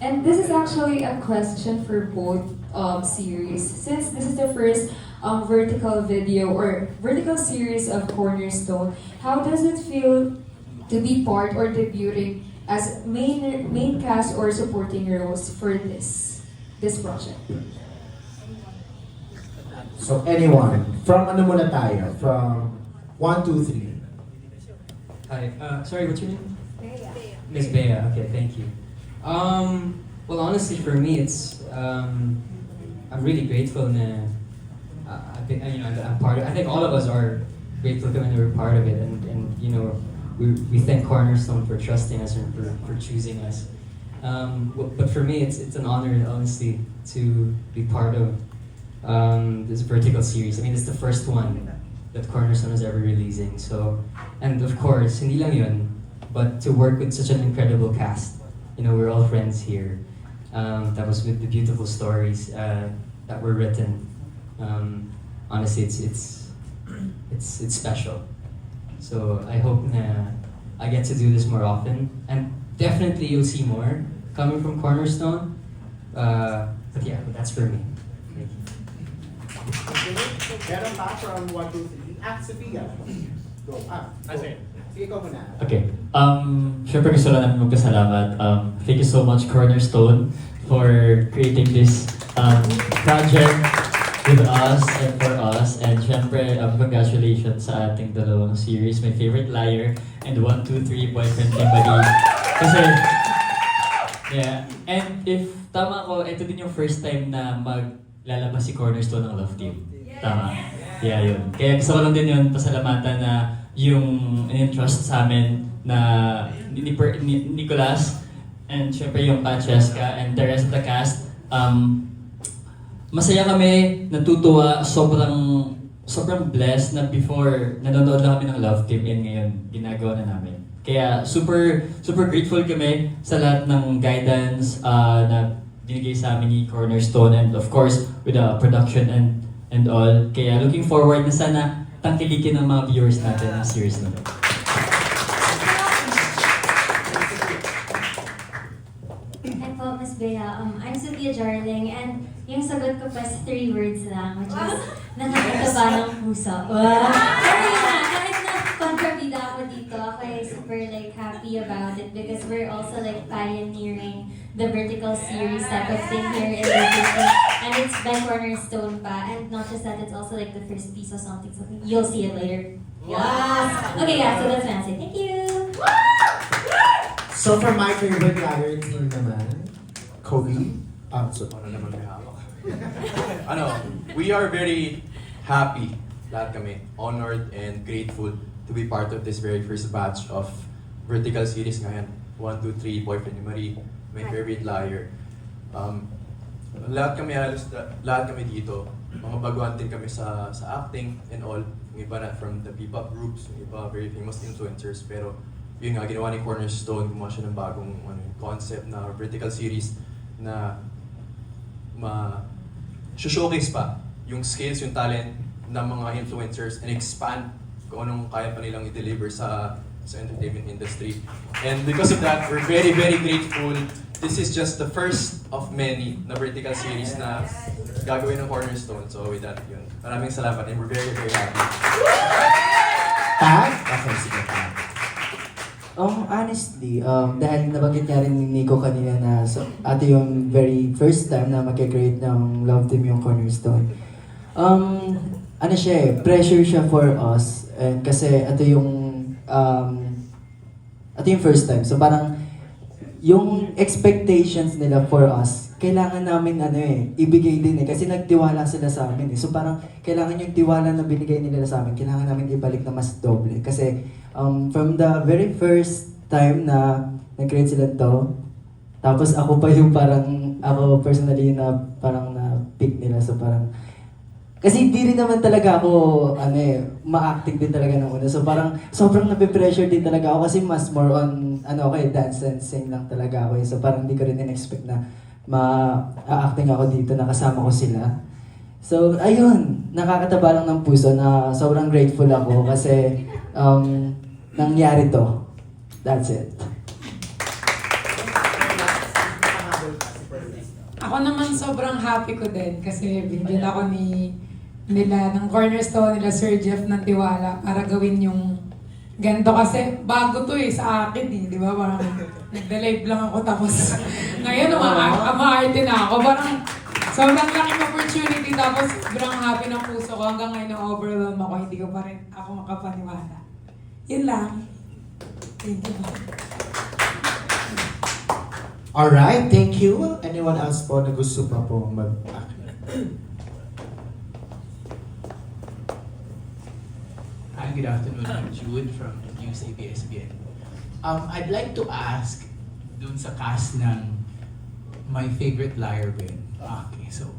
And this is actually a question for both series. Since this is the first vertical video or vertical series of Cornerstone, how does it feel to be part or debuting as main cast or supporting roles for this project? So anyone, from ano muna tayo? From 1, 2, 3. Hi, sorry, what's your name? Miss Bea. Okay, thank you. Well, honestly, for me, it's I'm really grateful na I'm part of. I think all of us are grateful when we're part of it, and we thank Cornerstone for trusting us and for choosing us. But for me, it's an honor, honestly, to be part of this vertical series. I mean, it's the first one that Cornerstone is ever releasing. So, and of course, hindi lang yun, but to work with such an incredible cast. We're all friends here. That was with the beautiful stories that were written. Honestly, it's special. So I hope na I get to do this more often, and definitely you'll see more coming from Cornerstone. But yeah, that's for me. Thank you. Meron pa from 1, 2, 3. Sophia. Go. Sige, ikaw muna. Okay. Syempre gusto lang namin magpasalamat. Thank you so much, Cornerstone, for creating this project with us and for us. And syempre, congratulations sa ating dalawang series, My Favorite Liar and 1, 2, 3, Boyfriend ni Marie. Kasi, yeah. And if tama ko, ito din yung first time na maglalabas si Cornerstone ng Love Team. Tama. Yeah, yun. Kaya gusto ko lang din yun, pasalamatan na yung in-trust sa amin na ni Nicolas and syempre yung Francesca and the rest of the cast. Masaya kami, natutuwa, sobrang blessed na before nanonood lang kami ng Love Team and ngayon ginagawa na namin. Kaya super grateful kami sa lahat ng guidance na binigay sa amin ni Cornerstone and of course with the production and all. Kaya looking forward na sana tangkilikin ng mga viewers natin ang series na ito. Hi po, Miss Bea. I'm Sophia Jarling, and yung sagot ko pa is 3 words lang, which is nakakataba ng puso. Sorry na, kahit na kontrabida ako dito, ako ay super happy about it because we're also pioneering the vertical series type of thing here in the and it's by Cornerstone pa, and not just that, it's also the first piece of something. You'll see it later. Yes. Okay, yeah, so that's my answer. Thank you. So for My Favorite Liar team naman, Kobe. So, Ano naman may hawak? We are very happy, lahat kami, honored and grateful to be part of this very first batch of vertical series ngayon. 1, 2, 3, Boyfriend ni Marie, My Favorite Liar. Lahat kami dito, mga baguhan din kami sa acting and all. Yung iba na from the P-pop groups, yung iba very famous influencers, pero yun nga, ginawa ni Cornerstone, gumawa siya ng bagong concept na vertical series na showcase pa yung skills, yung talent ng mga influencers and expand kung anong kaya pa nilang i-deliver sa entertainment industry. And because of that, we're very, very grateful. This is just the first of many na vertical series na gagawin ng Cornerstone. So with that, yun. Maraming salamat and we're very, very happy. Tag? Okay, sige, Tag. Honestly, dahil nabanggit nga rin ni Nico kanina na ito yung very first time na mag-create ng Love Team yung Cornerstone. Pressure siya for us. And kasi ito yung first time. So parang, yung expectations nila for us, kailangan namin ibigay din kasi nagtiwala sila sa amin So parang kailangan yung tiwala na binigay nila sa amin, kailangan namin ibalik na mas doble. Kasi from the very first time na nag-create sila to, tapos ako pa yung ako personally na parang na-pick nila. So parang, kasi hindi rin naman talaga ako, ma-acting din talaga ng una. So parang, sobrang nape-pressure din talaga ako kasi mas more on, dance and sing lang talaga ako. So parang hindi ko rin in-expect na ma-acting ako dito, nakasama ko sila. So ayun, nakakataba lang ng puso na sobrang grateful ako kasi nangyari to. That's it. Ako naman sobrang happy ko din kasi binigyan ako nila ng cornerstone nila Sir Jeff ng tiwala para gawin yung ganito kasi bago to sa akin di ba? Parang nagda-live lang ako tapos ngayon umaarte na ako. Parang sobrang laking opportunity tapos sobrang happy ng puso ko hanggang ngayon na-overwhelm ako, hindi ko pa rin ako makapaniwala. Yun lang. Thank you. Alright, thank you. Anyone else po na gusto pa po Hi, good afternoon. I'm Jude from News ABS-CBN. I'd like to ask dun sa cast ng My Favorite Liar Win. Okay, so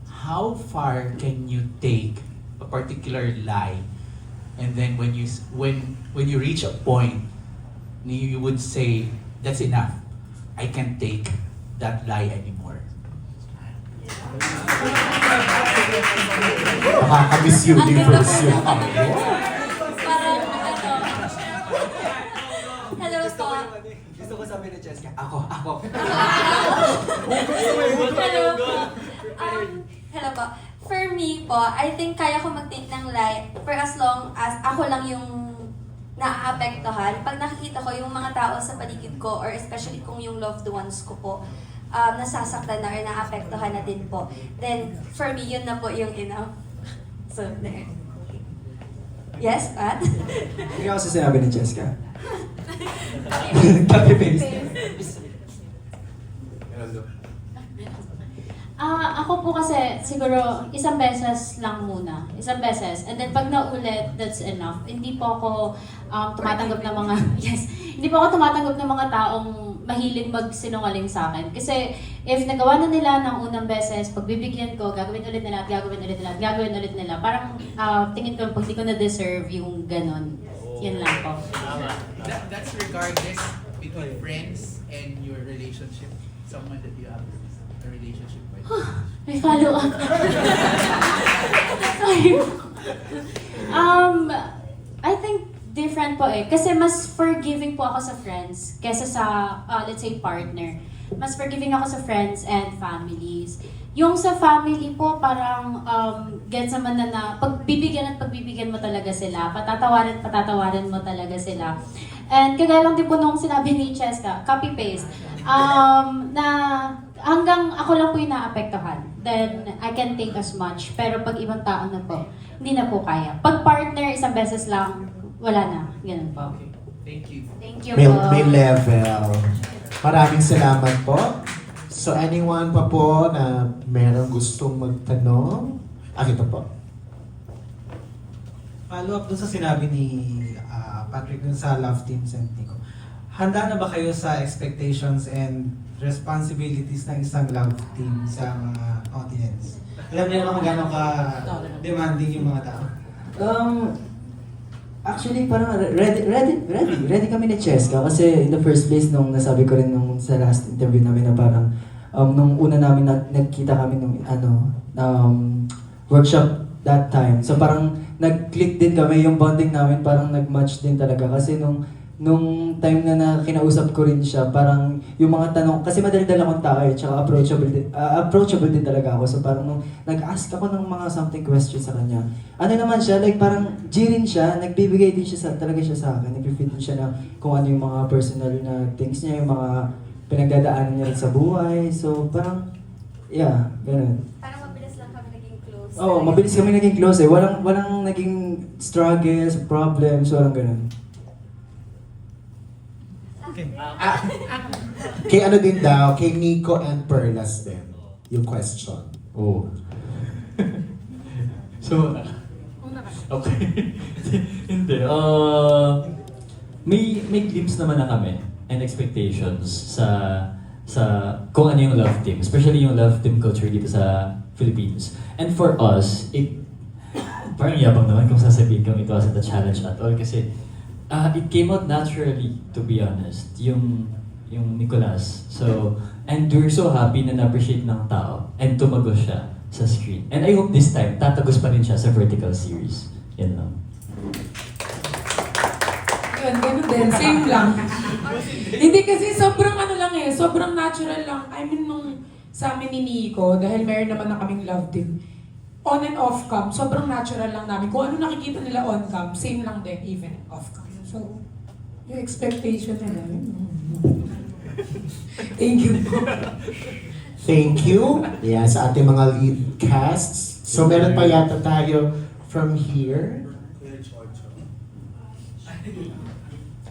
how far can you take a particular lie, and then when you reach a point, you would say that's enough. I can't take that lie anymore. Nakaka-miss you difference yun. Parang hello po. Gusto ko sabihin ni Cheska, ako. Hello po. Hello po. For me po, I think kaya ko mag-take ng lie for as long as ako lang yung naaapektuhan. Pag nakikita ko yung mga tao sa paligid ko or especially kung yung loved ones ko po, nasasaktan na or naapektuhan na din po. Then, for me, yun na po yung enough. So, there. Yes, Pat? Hindi ako sinabi ni Cheska. Copy-paste. Ako po kasi siguro isang beses lang muna. Isang beses. And then pag naulit, that's enough. Hindi po ako tumatanggap ng mga hindi po ako tumatanggap ng mga taong mahilig magsinungaling sa akin. Kasi if nagawa na nila ng unang beses, pagbibigyan ko, gagawin ulit nila at gagawin ulit nila at gagawin ulit nila. Parang tingin ko pag di ko na-deserve yung ganon. Yan lang po. That's regardless between friends and your relationship, someone that you have a relationship with. May follow-up. Sorry. I think different po Kasi mas forgiving po ako sa friends kesa sa, let's say, partner. Mas forgiving ako sa friends and families. Yung sa family po, parang gets naman na pagbibigyan mo talaga sila. Patatawarin mo talaga sila. And kagaya lang din po nung sinabi ni Cheska, copy-paste, na hanggang ako lang po yung naapektuhan, then I can take as much. Pero pag ibang tao na po, hindi na po kaya. Pag partner, isang beses lang, wala na. Ganun po. Okay, thank you. Thank you May, po. may level. Maraming salamat po. So anyone pa po na merong gustong magtanong? Ito po. Follow up dun sa sinabi ni Patrick dun sa Love Teams and Nico. Handa na ba kayo sa expectations and responsibilities ng isang love team sa mga audience? Alam niyo naman gano'n ka-demanding yung mga tao? Actually, parang ready kami ni Cheska kasi in the first place nung nasabi ko rin nung sa last interview namin na parang nung una namin nagkita kami nung workshop that time. So parang nag-click din kami, yung bonding namin parang nag-match din talaga kasi nung time na kinausap ko rin siya, parang yung mga tanong, kasi madaldal akong tao tsaka approachable din talaga ako. So parang nung nag-ask ako ng mga something questions sa kanya, ano naman siya, like parang G rin siya, nagbibigay din siya talaga siya sa akin, nag-fit din siya na kung ano yung mga personal na things niya, yung mga pinagdadaanan niya rin sa buhay. So parang, yeah, ganun. Parang mabilis lang kami naging close. Oo, mabilis kami naging close Walang naging struggles, problems, walang ganun. Kay ano din daw, kay Nico and Perlas din, yung question. Oh. So, okay. Hindi. May glimpse naman na kami and expectations sa kung ano yung love team, especially yung love team culture dito sa Philippines. And for us, parang yabang naman kung sasabihin kung it wasn't a challenge at all kasi it came out naturally, to be honest, yung Nicolas. So, and we're so happy na na-appreciate ng tao and tumagos siya sa screen. And I hope this time, tatagos pa rin siya sa vertical series. Yan lang. Yun, ganun din. Same lang. Hindi kasi sobrang ano lang eh, sobrang natural lang. I mean, nung sa amin ni Nico, dahil meron naman na kaming love team, on and off cam, sobrang natural lang namin. Kung ano nakikita nila on cam, same lang din, even off cam. So, yung expectation nila. Thank you po. Thank you. Yeah, sa ating mga lead casts. So meron pa yata tayo from here.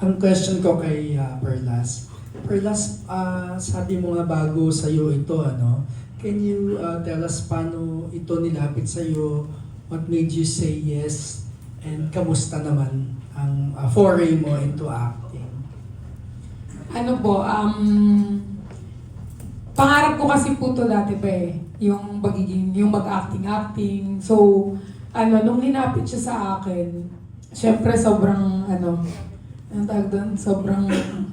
Ang question ko kay Perlas. Perlas, sabi mo nga bago sa'yo ito, ano? Can you tell us paano ito nilapit sa'yo? What made you say yes? And kamusta naman ang foray mo into acting? Ano po, pangarap ko kasi po to dati pa eh. Yung mag-acting. So, nung ninapit siya sa akin, syempre sobrang, ang tawag doon, sobrang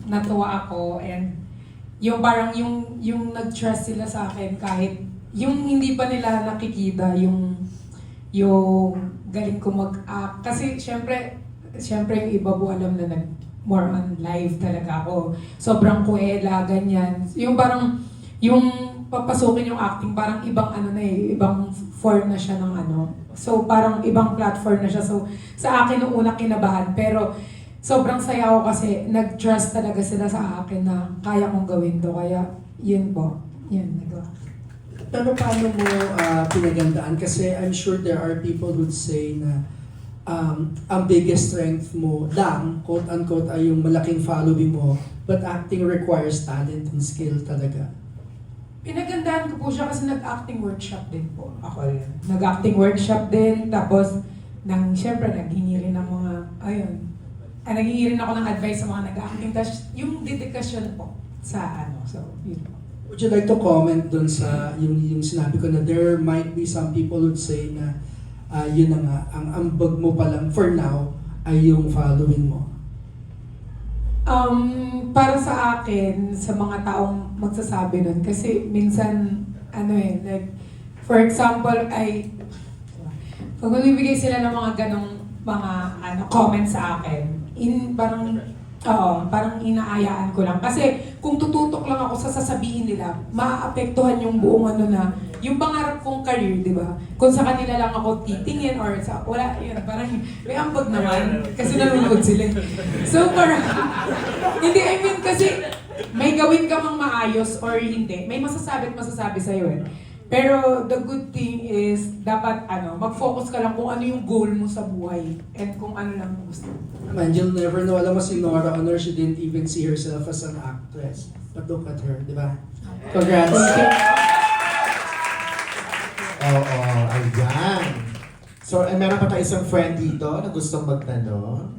natuwa ako. And yung parang yung nag-trust sila sa akin kahit yung hindi pa nila nakikita, yung galing ko mag-act. Kasi syempre yung iba po alam na more on live talaga ako. Sobrang kuwela, ganyan. Yung parang, yung papasukin yung acting, parang ibang ibang form na siya ng So parang ibang platform na siya. So sa akin nung una kinabahan, pero sobrang saya ko kasi nag-trust talaga sila sa akin na kaya kong gawin to. Kaya yun po, yun nagawa. Pero paano mo pinagandaan? Kasi I'm sure there are people who'd say na ang biggest strength mo lang, quote-unquote, ay yung malaking following mo, but acting requires talent and skill talaga. Pinagandaan ko po siya kasi nag-acting workshop din po ako rin. Nag-acting workshop din, tapos syempre naghingi rin ng mga, naghingi rin ako ng advice sa mga nag-acting, tapos yung dedikasyon po sa so yun po. Would you like to comment dun sa yung sinabi ko na there might be some people who'd say na yun na nga, ang ambag mo pa lang for now ay yung following mo? Para sa akin, sa mga taong magsasabi nun, kasi minsan, like, for example, pag magbibigay sila ng mga ganong mga comments sa akin, parang inaayaan ko lang. Kasi kung tututok lang ako sa sasabihin nila, maaapektuhan yung buong yung pangarap kong career, di ba? Kung sa kanila lang ako titingin or wala, yun, parang may ambag naman kasi nanonood sila. So parang, hindi, kasi may gawin ka mang maayos or hindi, may masasabi at masasabi sa'yo eh. Pero the good thing is, dapat mag-focus ka lang kung ano yung goal mo sa buhay and kung ano lang gusto. Man, you'll never know. Alam mo si Nora Honor, she didn't even see herself as an actress. But look at her, di ba? Congrats! Oo, ayan. So, meron pa tayo isang friend dito na gustong magtanong.